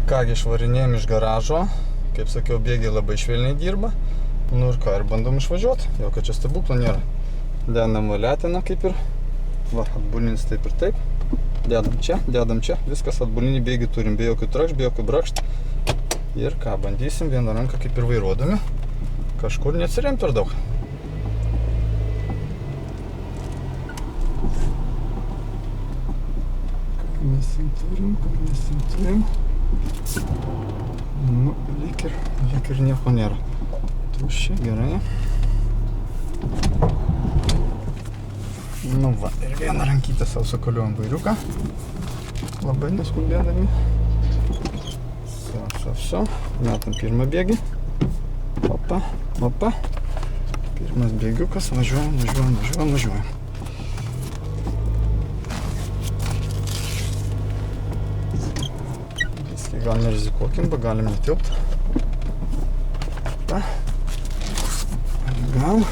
Kągi, išvarinėjom iš garažo. Kaip sakiau, bėgiai labai švelniai dirba. Nu ir ką, ir bandom išvažiuoti. Jokio čia stebuklo nėra. Dedam valetiną kaip ir. Va, atbulinis taip ir taip. Dedam čia. Viskas atbulinį bėgį turim. Be jokių trakšt, be jokių brakšt. Ir ką, bandysim vieną ranką kaip ir vairuodami. Kažkur neatsirem per daug. Ką mes turim. Nu, lyg ir nieko nėra. Tuščia, gerai. Nu va, ir vieną rankytę savo sukoliuojam vairiuką. Labai neskubėdami. So. Metam pirmą bėgį. Opa. Pirmas bėgiukas, važiuojam. Viskai gal nerizikuokim, galim netilpt. Opa. Gal.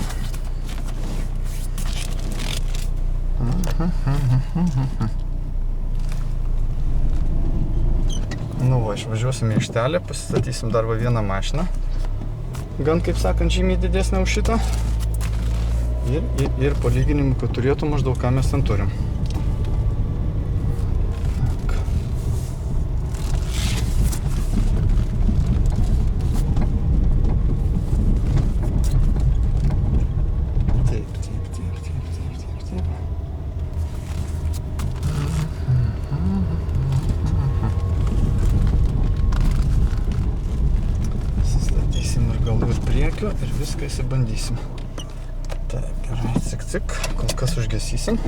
Nu va, išvažiuosim į aikštelę, pasistatysim dar vieną mašiną. Gan, kaip sakant, žymiai didesnė už šitą. Ir palyginimų, kad turėtų maždaug ką mes ten turim. Ir viską įsibandysim. Taip, gerai, cik, kol kas užgesysim.